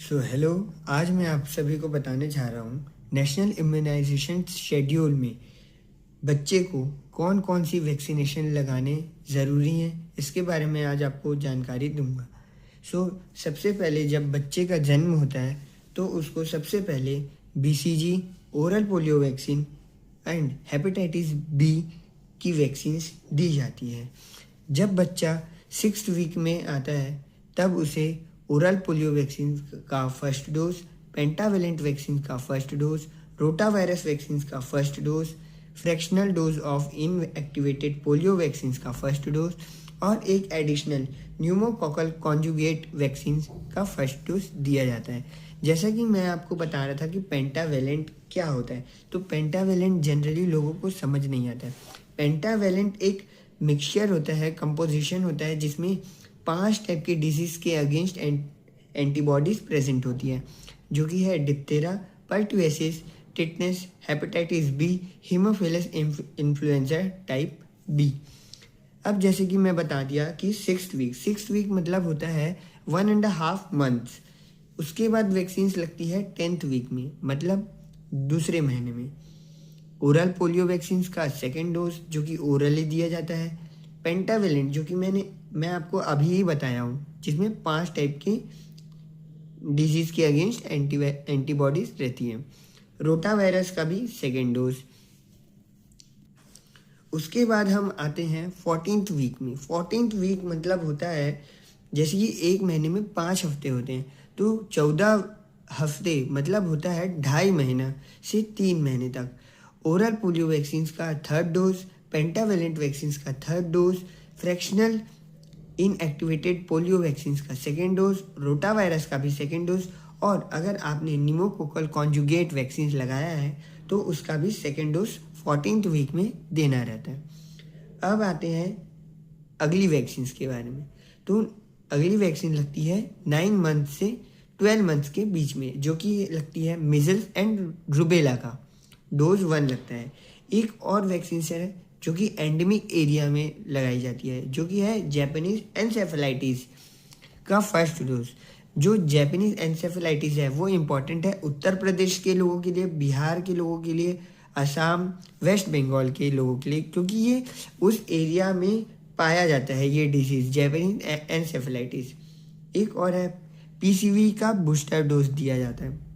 Hello. आज मैं आप सभी को बताने जा रहा हूँ नेशनल इम्यूनाइजेशन शेड्यूल में बच्चे को कौन कौन सी वैक्सीनेशन लगाने ज़रूरी हैं, इसके बारे में आज आपको जानकारी दूंगा। सबसे पहले जब बच्चे का जन्म होता है तो उसको सबसे पहले BCG, oral polio vaccine and hepatitis B की वैक्सीन्स दी जाती है। जब बच्चा 6th वीक में आता है तब उसे ओरल पोलियो वैक्सीन का फर्स्ट डोज, पेंटावेलेंट वैक्सीन का first dose, rota virus vaccine का first dose, fractional dose of inactivated polio vaccine का फर्स्ट डोज और एक एडिशनल न्यूमोकॉकल कॉन्जुगेट वैक्सीन का फर्स्ट डोज दिया जाता है। जैसा कि मैं आपको बता रहा था कि पेंटावेलेंट क्या होता है, तो पेंटावेलेंट जनरली लोगों को समझ नहीं आता है। पेंटावेलेंट एक मिक्सचर होता है, कंपोजिशन होता है जिसमें 5 टाइप के डिजीज़ के अगेंस्ट एंटीबॉडीज़ प्रेजेंट होती है, जो कि है diphtheria, pertussis, tetanus, hepatitis B, haemophilus influenza type B. अब जैसे कि मैं बता दिया कि 6th वीक मतलब होता है 1.5 मंथ्स। उसके बाद वैक्सीन्स लगती है 10th वीक में, मतलब दूसरे महीने में। ओरल पोलियो वैक्सीन का सेकेंड डोज जो कि ओरली दिया जाता है। पेंटावेलेंट जो कि मैं आपको अभी ही बताया हूँ, जिसमें 5 टाइप के डिजीज़ के अगेंस्ट एंटीबॉडीज रहती हैं। रोटा वायरस का भी सेकेंड डोज। उसके बाद हम आते हैं 14th वीक में। 14th वीक मतलब होता है, जैसे कि एक महीने में 5 हफ्ते होते हैं, तो 14 हफ्ते मतलब होता है 2.5 महीना से 3 महीने तक। ओरल पोलियो वैक्सीन का थर्ड डोज, पेंटावेलेंट वैक्सीन का third dose, fractional inactivated polio vaccine का सेकेंड डोज, रोटा वायरस का भी सेकेंड डोज, और अगर आपने न्यूमोकोकल कॉन्जुगेट वैक्सीन लगाया है तो उसका भी सेकेंड डोज 14th वीक में देना रहता है। अब आते हैं अगली वैक्सीन के बारे में। तो अगली वैक्सीन लगती है 9 मंथ से 12 मंथ्स के बीच में, जो कि लगती है मिजल्स एंड रूबेला का डोज 1 लगता है। एक और वैक्सीन है जो कि एंडेमिक एरिया में लगाई जाती है, जो कि है जापानीज एनसेफेलाइटिस का फर्स्ट डोज। जो जापानीज एनसेफेलाइटिस है वो इम्पॉर्टेंट है उत्तर प्रदेश के लोगों के लिए, बिहार के लोगों के लिए, असम, वेस्ट बंगाल के लोगों के लिए, क्योंकि ये उस एरिया में पाया जाता है ये डिजीज़, जापानीज एनसेफेलाइटिस। एक और है PCV का बूस्टर डोज दिया जाता है।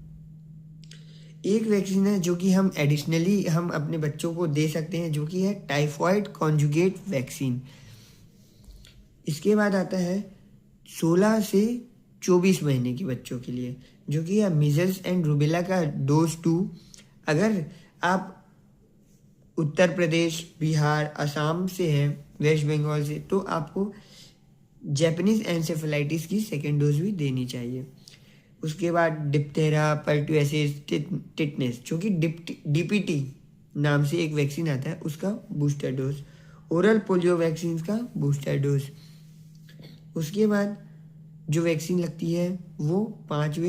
एक वैक्सीन है जो कि हम एडिशनली हम अपने बच्चों को दे सकते हैं, जो कि है टाइफॉइड कॉन्जुगेट वैक्सीन। इसके बाद आता है 16 से 24 महीने के बच्चों के लिए, जो कि है मिजल्स एंड रूबेला का डोज 2। अगर आप उत्तर प्रदेश, बिहार, असम से हैं, वेस्ट बंगाल से, तो आपको जापानीज एनसेफेलाइटिस की सेकेंड डोज भी देनी चाहिए। उसके बाद डिप्थेरा, पर्टुएसिस, टिटनेस, जो कि DPT नाम से एक वैक्सीन आता है, उसका booster dose. Oral polio vaccine का बूस्टर डोज। उसके बाद जो वैक्सीन लगती है वो 5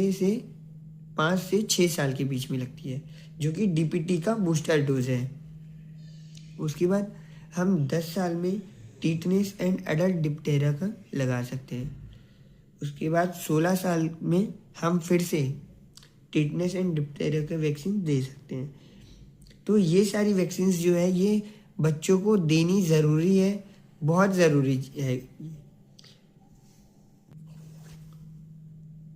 से 6 साल के बीच में लगती है, जो कि DPT का बूस्टर डोज है। उसके बाद हम 10 साल में टिटनेस एंड एडल्ट डिप्थेरा का लगा सकते हैं। उसके बाद 16 साल में हम फिर से टिटनेस एंड डिप्थेरिया का वैक्सीन दे सकते हैं। तो ये सारी वैक्सीन जो है ये बच्चों को देनी ज़रूरी है, बहुत ज़रूरी है।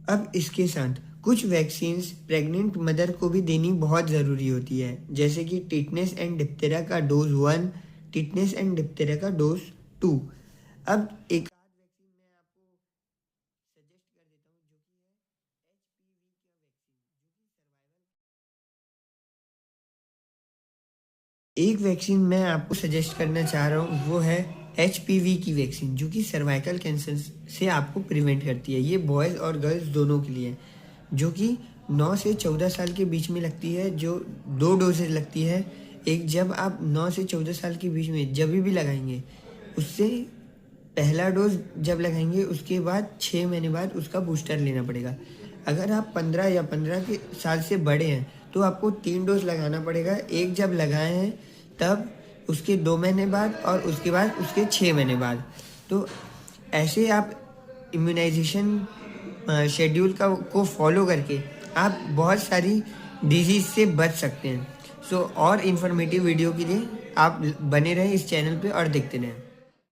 अब इसके साथ कुछ वैक्सीन्स प्रेग्नेंट मदर को भी देनी बहुत ज़रूरी होती है, जैसे कि टिटनेस एंड डिप्थेरिया का डोज 1, टिटनेस एंड डिप्थेरिया का डोज 2। अब एक वैक्सीन मैं आपको सजेस्ट करना चाह रहा हूँ, वो है HPV की वैक्सीन, जो कि सर्वाइकल कैंसर से आपको प्रिवेंट करती है। ये बॉयज़ और गर्ल्स दोनों के लिए, जो कि 9 से 14 साल के बीच में लगती है, जो 2 डोजेज लगती है। एक जब आप 9 से 14 साल के बीच में जब भी लगाएंगे, उससे पहला डोज जब लगाएंगे उसके बाद 6 महीने बाद उसका बूस्टर लेना पड़ेगा। अगर आप 15 के साल से बड़े हैं तो आपको 3 डोज लगाना पड़ेगा। एक जब लगाए हैं तब उसके 2 महीने बाद और उसके बाद उसके 6 महीने बाद। तो ऐसे आप इम्यूनाइजेशन शेड्यूल को फॉलो करके आप बहुत सारी डिजीज़ से बच सकते हैं। सो और इन्फॉर्मेटिव वीडियो के लिए आप बने रहें इस चैनल पे और देखते रहें।